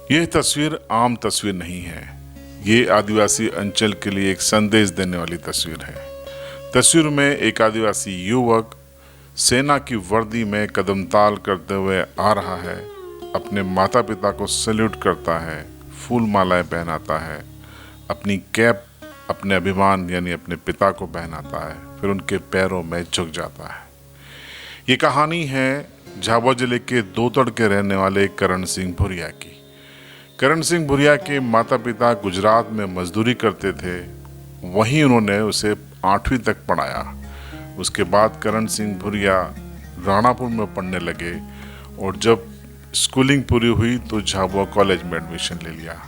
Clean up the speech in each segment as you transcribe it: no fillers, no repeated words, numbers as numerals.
यह तस्वीर आम तस्वीर नहीं है। ये आदिवासी अंचल के लिए एक संदेश देने वाली तस्वीर है। तस्वीर में एक आदिवासी युवक सेना की वर्दी में कदमताल करते हुए आ रहा है, अपने माता पिता को सैल्यूट करता है, फूल मालाएं पहनाता है, अपनी कैप अपने अभिमान यानी अपने पिता को पहनाता है, फिर उनके पैरों में झुक जाता है। ये कहानी है झाबुआ जिले के दोतड़ के रहने वाले करण सिंह भुरिया की। करण सिंह भुरिया के माता पिता गुजरात में मजदूरी करते थे, वहीं उन्होंने उसे 8वीं तक पढ़ाया। उसके बाद करण सिंह भुरिया राणापुर में पढ़ने लगे और जब स्कूलिंग पूरी हुई तो झाबुआ कॉलेज में एडमिशन ले लिया।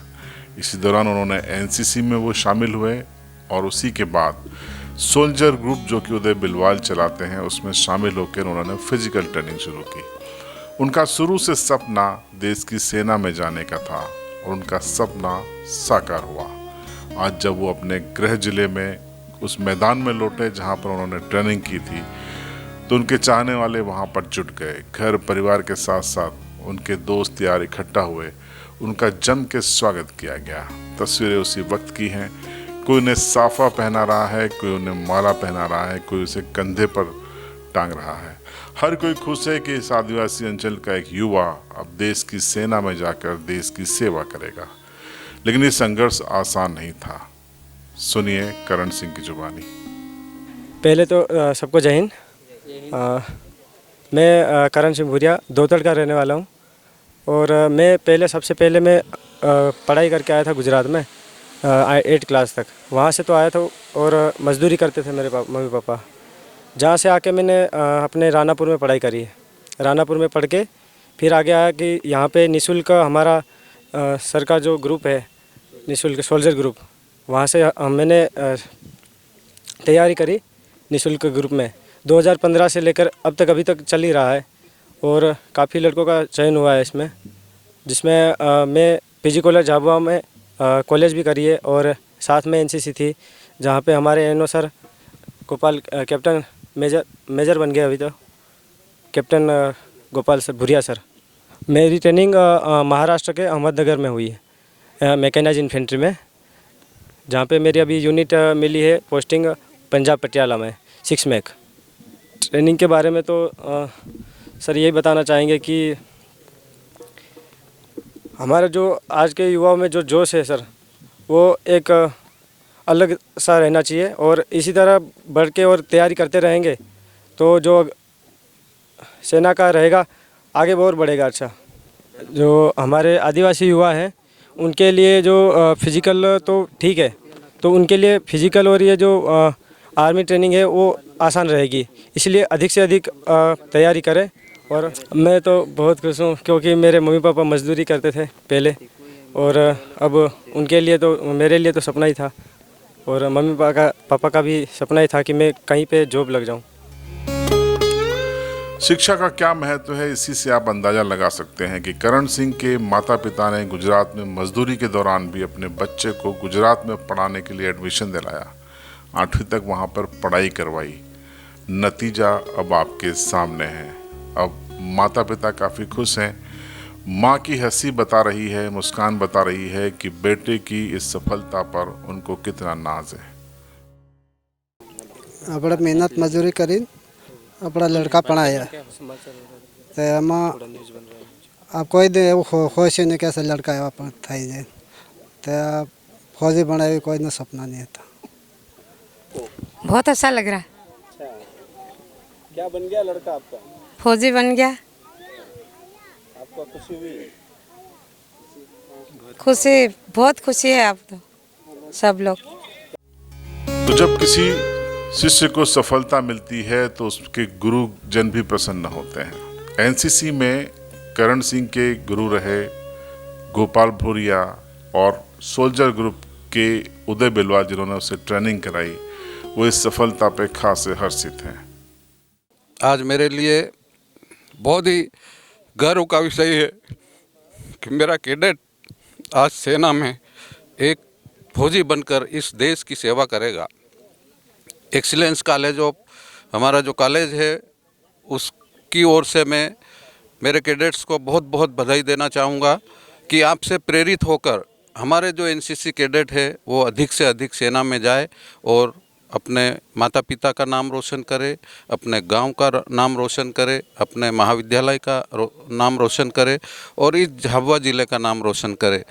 इसी दौरान उन्होंने एनसीसी में वो शामिल हुए और उसी के बाद सोल्जर ग्रुप जो कि उदय बिलवाल चलाते हैं उसमें शामिल होकर उन्होंने फिजिकल ट्रेनिंग शुरू की। उनका शुरू से सपना देश की सेना में जाने का था और उनका सपना साकार हुआ। आज जब वो अपने गृह जिले में उस मैदान में लौटे जहां पर उन्होंने ट्रेनिंग की थी तो उनके चाहने वाले वहां पर जुट गए। घर परिवार के साथ साथ उनके दोस्त यार इकट्ठा हुए, उनका जम के स्वागत किया गया। तस्वीरें उसी वक्त की हैं। कोई उन्हें साफा पहना रहा है, कोई उन्हें माला पहना रहा है, कोई उसे कंधे पर टांग रहा है। हर कोई खुश है कि इस आदिवासी अंचल का एक युवा अब देश की सेना में जाकर देश की सेवा करेगा। लेकिन ये संघर्ष आसान नहीं था। सुनिए करण सिंह की जुबानी। पहले तो सबको जय हिंद। मैं करण सिंह भुरिया दोतड़ का रहने वाला हूँ और मैं सबसे पहले मैं पढ़ाई करके आया था गुजरात में 8 क्लास तक। वहाँ से तो आया था और मज़दूरी करते थे मेरे मम्मी पापा। जहाँ से आके मैंने अपने रानापुर में पढ़ाई करी है। रानापुर में पढ़ के फिर आगे आया कि यहाँ पे निःशुल्क हमारा सर का जो ग्रुप है निःशुल्क सोल्जर ग्रुप, वहाँ से मैंने तैयारी करी निःशुल्क ग्रुप में। 2015 से लेकर अब तक अभी तक चल ही रहा है और काफ़ी लड़कों का चयन हुआ है इसमें, जिसमें मैं पीजी कॉलेज झाबुआ में कॉलेज भी करी है और साथ में एनसीसी थी जहाँ पे हमारे NO sir Gopal captain major बन गए अभी तो captain Gopal sir Bhuria sir. मेरी ट्रेनिंग महाराष्ट्र के अहमदनगर में हुई है मैकेनाइज इन्फेंट्री में, जहाँ पे मेरी अभी यूनिट मिली है पोस्टिंग पंजाब पटियाला में 6 मैक। ट्रेनिंग के बारे में तो सर यही बताना चाहेंगे कि हमारे जो आज के युवाओं में जो जोश है सर, वो एक अलग सा रहना चाहिए और इसी तरह बढ़ के और तैयारी करते रहेंगे तो जो सेना का रहेगा आगे बहुत बढ़ेगा। अच्छा, जो हमारे आदिवासी युवा हैं उनके लिए जो फिज़िकल तो ठीक है, तो उनके लिए फिज़िकल और ये जो आर्मी ट्रेनिंग है वो आसान रहेगी, इसलिए अधिक से अधिक तैयारी करें। और मैं तो बहुत खुश हूँ क्योंकि मेरे मम्मी पापा मजदूरी करते थे पहले और अब उनके लिए तो मेरे लिए तो सपना ही था और मम्मी पापा का भी सपना ही था कि मैं कहीं पे जॉब लग जाऊं। शिक्षा का क्या महत्व है, इसी से आप अंदाजा लगा सकते हैं कि करण सिंह के माता पिता ने गुजरात में मजदूरी के दौरान भी अपने बच्चे को गुजरात में पढ़ाने के लिए एडमिशन दिलाया। 8वीं तक वहां पर पढ़ाई करवाई। नतीजा अब आपके सामने है। अब माता पिता काफ़ी खुश हैं। माँ की हंसी बता रही है, मुस्कान बता रही है कि बेटे की इस सफलता पर उनको कितना नाज है। अपना मेहनत मजदूरी करी अपना लड़का पढ़ाया तो एम अब कोई दे खुश नहीं कैसे लड़का है थी जाए तो फौजी बनाए कोई ना सपना नहीं था। बहुत अच्छा लग रहा है। क्या बन गया लड़का आपका? फौजी बन गया। आपको खुशी हुई? खुशी, बहुत खुशी है आप तो सब लोग। तो जब किसी शिष्य को सफलता मिलती है तो उसके गुरुजन भी प्रसन्न होते हैं। एनसीसी में करण सिंह के गुरु रहे गोपाल भुरिया और सोल्जर ग्रुप के उदय बिलवाल जिन्होंने उसे ट्रेनिंग कराई, वो इस सफलता पे खास हर्षित हैं। आज मेरे लिए बहुत ही गर्व का विषय है कि मेरा कैडेट आज सेना में एक फौजी बनकर इस देश की सेवा करेगा। एक्सीलेंस कॉलेज ऑफ हमारा जो कॉलेज है उसकी ओर से मैं मेरे कैडेट्स को बहुत बहुत बधाई देना चाहूँगा कि आपसे प्रेरित होकर हमारे जो एनसीसी कैडेट है वो अधिक से अधिक सेना में जाए और अपने माता पिता का नाम रोशन करे, अपने गांव का नाम रोशन करे, अपने महाविद्यालय का नाम रोशन करे और इस झाबुआ ज़िले का नाम रोशन करे।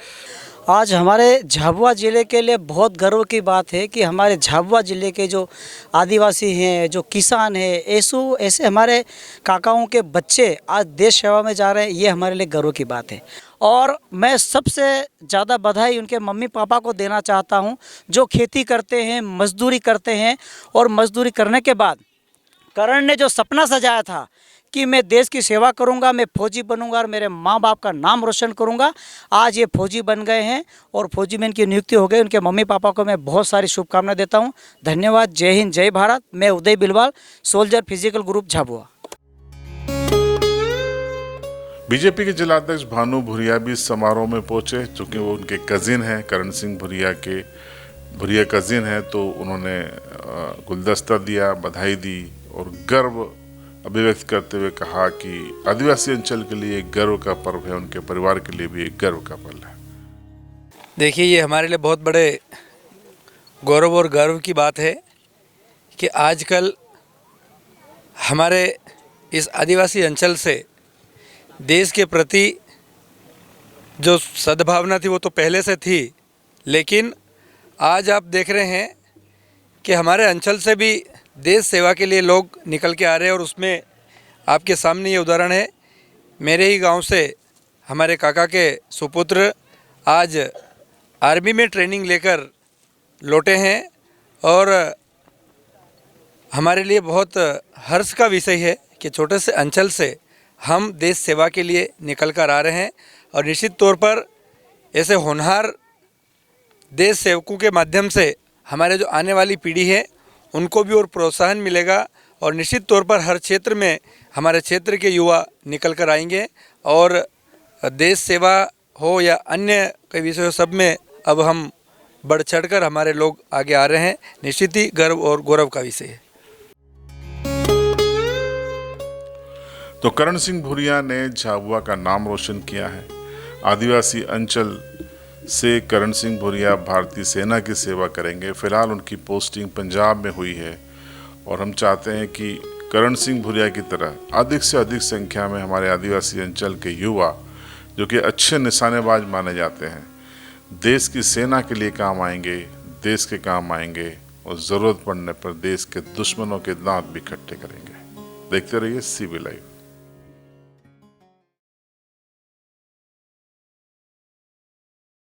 आज हमारे झाबुआ ज़िले के लिए बहुत गर्व की बात है कि हमारे झाबुआ ज़िले के जो आदिवासी हैं, जो किसान हैं, ऐसे हमारे काकाओं के बच्चे आज देश सेवा में जा रहे हैं, ये हमारे लिए गर्व की बात है। और मैं सबसे ज़्यादा बधाई उनके मम्मी पापा को देना चाहता हूँ, जो खेती करते हैं, मजदूरी करते हैं और मजदूरी करने के बाद करण ने जो सपना सजाया था कि मैं देश की सेवा करूंगा, मैं फौजी बनूंगा और मेरे माँ बाप का नाम रोशन करूंगा, आज ये फौजी बन गए हैं और फौजी में इनकी नियुक्ति हो गई। उनके मम्मी पापा को मैं बहुत सारी शुभकामनाएं देता हूं। धन्यवाद। जय हिंद, जय भारत। मैं Uday Bilwal, soldier physical group Jhabua. BJP के जिलाध्यक्ष भानु भुरिया भी समारोह में पहुंचे, चूँकि वो उनके कजिन हैं, करण सिंह भुरिया कजिन हैं, तो उन्होंने गुलदस्ता दिया, बधाई दी और गर्व अभिव्यक्त करते हुए कहा कि आदिवासी अंचल के लिए एक गर्व का पर्व है, उनके परिवार के लिए भी एक गर्व का पल है। देखिए, ये हमारे लिए बहुत बड़े गौरव और गर्व की बात है कि आजकल हमारे इस आदिवासी अंचल से देश के प्रति जो सद्भावना थी वो तो पहले से थी, लेकिन आज आप देख रहे हैं कि हमारे अंचल से भी देश सेवा के लिए लोग निकल के आ रहे हैं। और उसमें आपके सामने ये उदाहरण है, मेरे ही गांव से हमारे काका के सुपुत्र आज आर्मी में ट्रेनिंग लेकर लौटे हैं और हमारे लिए बहुत हर्ष का विषय है कि छोटे से अंचल से हम देश सेवा के लिए निकल कर आ रहे हैं। और निश्चित तौर पर ऐसे होनहार देश सेवकों के माध्यम से हमारे जो आने वाली पीढ़ी है उनको भी और प्रोत्साहन मिलेगा और निश्चित तौर पर हर क्षेत्र में हमारे क्षेत्र के युवा निकल कर आएंगे और देश सेवा हो या अन्य कई विषय हो, सब में अब हम बढ़ चढ़कर हमारे लोग आगे आ रहे हैं। निश्चित ही गर्व और गौरव का विषय है। तो करण सिंह भुरिया ने झाबुआ का नाम रोशन किया है। आदिवासी अंचल से करण सिंह भुरिया भारतीय सेना की सेवा करेंगे। फिलहाल उनकी पोस्टिंग पंजाब में हुई है और हम चाहते हैं कि करण सिंह भुरिया की तरह अधिक से अधिक संख्या में हमारे आदिवासी अंचल के युवा, जो कि अच्छे निशानेबाज माने जाते हैं, देश की सेना के लिए काम आएंगे, देश के काम आएंगे और ज़रूरत पड़ने पर देश के दुश्मनों के दांत भी इकट्ठे करेंगे। देखते रहिए CB लाइव।